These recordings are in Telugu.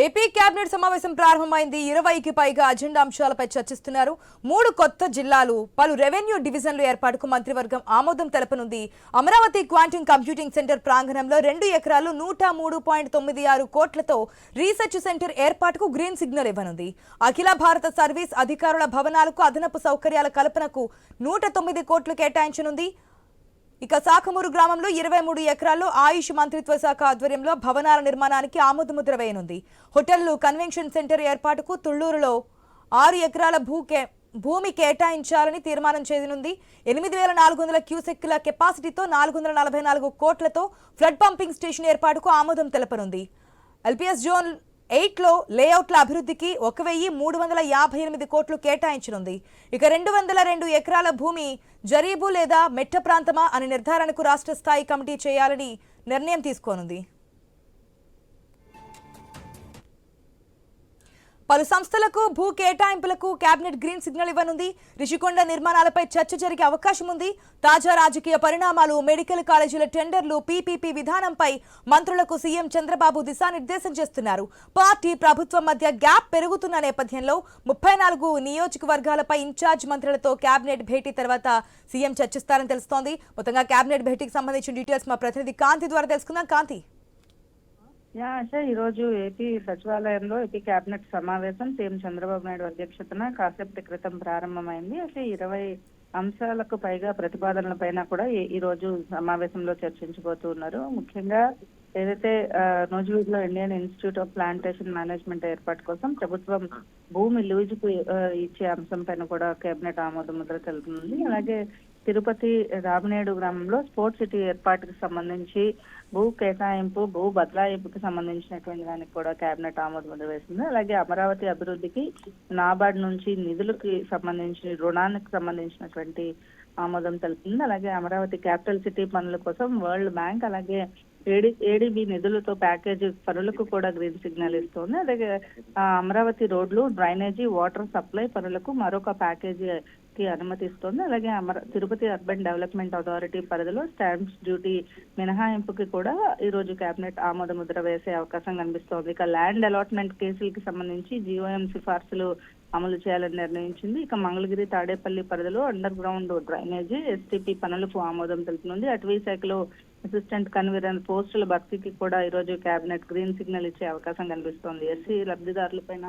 ఏపీ కేబినెట్ సమావేశం ప్రారంభమైంది. 20కి పైగా అజెండా అంశాలపై చర్చిస్తున్నారు. 3 కొత్త జిల్లాలు, పలు రెవెన్యూ డివిజన్లు ఏర్పాటుకు మంత్రివర్గం ఆమోదం తెలపనుంది. అమరావతి క్వాంటమ్ కంప్యూటింగ్ సెంటర్ ప్రాంగణంలో 2 ఎకరాలు 103.96 కోట్లతో రీసెర్చ్ సెంటర్ ఏర్పాటుకు గ్రీన్ సిగ్నల్ ఇవ్వనుంది. అఖిల భారత సర్వీస్ అధికారుల భవనాలకు అదనపు సౌకర్యాల కల్పనకు 109 కోట్లు కేటాయించనుంది. ఇక శాఖమూరు గ్రామంలో 23 ఎకరాల్లో ఆయుష్ మంత్రిత్వ శాఖ ఆధ్వర్యంలో భవనాల నిర్మాణానికి ఆమోదముద్ర వేయనుంది. హోటళ్లు, కన్వెన్షన్ సెంటర్ ఏర్పాటుకు తుళ్లూరులో 6 ఎకరాల భూమి కేటాయించాలని తీర్మానం చేయనుంది. 8,400 క్యూసెక్కుల కెపాసిటీతో 444 కోట్లతో ఫ్లడ్ పంపింగ్ స్టేషన్ ఏర్పాటుకు ఆమోదం తెలపనుంది. ఎల్పీఎస్ జోన్ 8లో లేఅవుట్ల అభివృద్ధికి 1,358 కోట్లు కేటాయించనుంది. ఇక 202 ఎకరాల భూమి జరీబు లేదా మెట్ట ప్రాంతమా అని నిర్ధారణకు రాష్ట్ర స్థాయి కమిటీ చేయాలని నిర్ణయం తీసుకోనుంది. పలు సంస్థలకు భూ కేటాయింపులకు కేబినెట్ గ్రీన్ సిగ్నల్ ఇవ్వనుంది. రిషికొండ నిర్మాణాలపై చర్చ జరిగే అవకాశం ఉంది. తాజా రాజకీయ పరిణామాలు, మెడికల్ కాలేజీల టెండర్లు, పీపీపీ విధానంపై మంత్రులకు సీఎం చంద్రబాబు దిశానిర్దేశం చేస్తున్నారు. పార్టీ ప్రభుత్వం మధ్య గ్యాప్ పెరుగుతున్న నేపథ్యంలో 34 నియోజకవర్గాలపై ఇన్ఛార్జ్ మంత్రులతో కేబినెట్ భేటీ తర్వాత సీఎం చర్చిస్తారని తెలుస్తోంది. మొత్తంగా కేబినెట్ భేటీకి సంబంధించిన డీటెయిల్స్ మా ప్రతినిధి కాంతి ద్వారా తెలుసుకుందాం. కాంతి, ఈ రోజు ఏపీ సచివాలయంలో ఏపీ కేబినెట్ సమావేశం సీఎం చంద్రబాబు నాయుడు అధ్యక్షతన కాసేపటి క్రితం ప్రారంభమైంది. 20 అంశాలకు పైగా ప్రతిపాదనలపైన కూడా ఈ రోజు సమావేశంలో చర్చించబోతున్నారు. ముఖ్యంగా ఏదైతే నూజివీడులో Indian institute of plantation management ఏర్పాటు కోసం ప్రభుత్వం భూమి లీజుకు ఇచ్చే అంశం పైన కూడా కేబినెట్ ఆమోద ముద్ర తెలుపుతుంది. అలాగే తిరుపతి రామనేడు గ్రామంలో స్పోర్ట్స్ సిటీ ఏర్పాటుకు సంబంధించి భూ కేటాయింపు, భూ బదలాయింపుకి సంబంధించినటువంటి దానికి కూడా కేబినెట్ ఆమోద ముద్ర వేసింది. అలాగే అమరావతి అభివృద్ధికి నాబార్డ్ నుంచి నిధులకి సంబంధించి రుణానికి సంబంధించినటువంటి ఆమోదం తెలిపింది. అలాగే అమరావతి క్యాపిటల్ సిటీ పనుల కోసం వరల్డ్ బ్యాంక్ అలాగే ఏడీబీ నిధులతో ప్యాకేజీ పనులకు కూడా గ్రీన్ సిగ్నల్ ఇస్తోంది. అలాగే అమరావతి రోడ్లు, డ్రైనేజీ, వాటర్ సప్లై పనులకు మరొక ప్యాకేజీకి అనుమతిస్తోంది. అలాగే తిరుపతి అర్బన్ డెవలప్మెంట్ అథారిటీ పరిధిలో స్టాంప్స్ డ్యూటీ మినహాయింపుకి కూడా ఈ రోజు కేబినెట్ ఆమోద ముద్ర వేసే అవకాశం కనిపిస్తోంది. ఇక ల్యాండ్ అలాట్మెంట్ కేసులకి సంబంధించి జీఓఎం సిఫార్సులు అమలు చేయాలని నిర్ణయించింది. ఇక మంగళగిరి, తాడేపల్లి పరిధిలో అండర్ గ్రౌండ్ డ్రైనేజీ, ఎస్టీపీ పనులకు ఆమోదం తెలుపుతుంది. అటవీ శాఖలో అసిస్టెంట్ కన్వీనర్ పోస్టుల భర్తీకి కూడా ఈ రోజు కేబినెట్ గ్రీన్ సిగ్నల్ ఇచ్చే అవకాశం కనిపిస్తోంది. ఎస్సీ లబ్ధిదారులపైన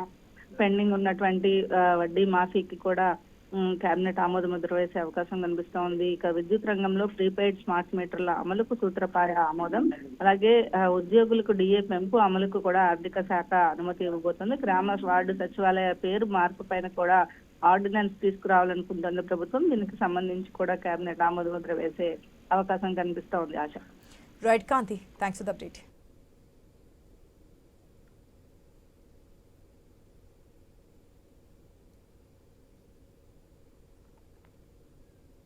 పెండింగ్ ఉన్నటువంటి వడ్డీ మాఫీకి కూడా కేబినెట్ ఆమోద ముద్ర వేసే అవకాశం కనిపిస్తోంది. ఇక విద్యుత్ రంగంలో ప్రీపెయిడ్ స్మార్ట్ మీటర్ల అమలుకు సూత్రప్రాయ ఆమోదం, అలాగే ఉద్యోగులకు డిఏ పెంపు అమలుకు కూడా ఆర్థిక శాఖ అనుమతి ఇవ్వబోతోంది. గ్రామ వార్డు సచివాలయ పేరు మార్పు పైన కూడా ఆర్డినెన్స్ తీసుకురావాలనుకుంటుంది ప్రభుత్వం. దీనికి సంబంధించి కూడా కేబినెట్ ఆమోద ముద్ర వేసే అవకాశం కనిపిస్తోంది. ఆశ. Right Kanthi, thanks for the update.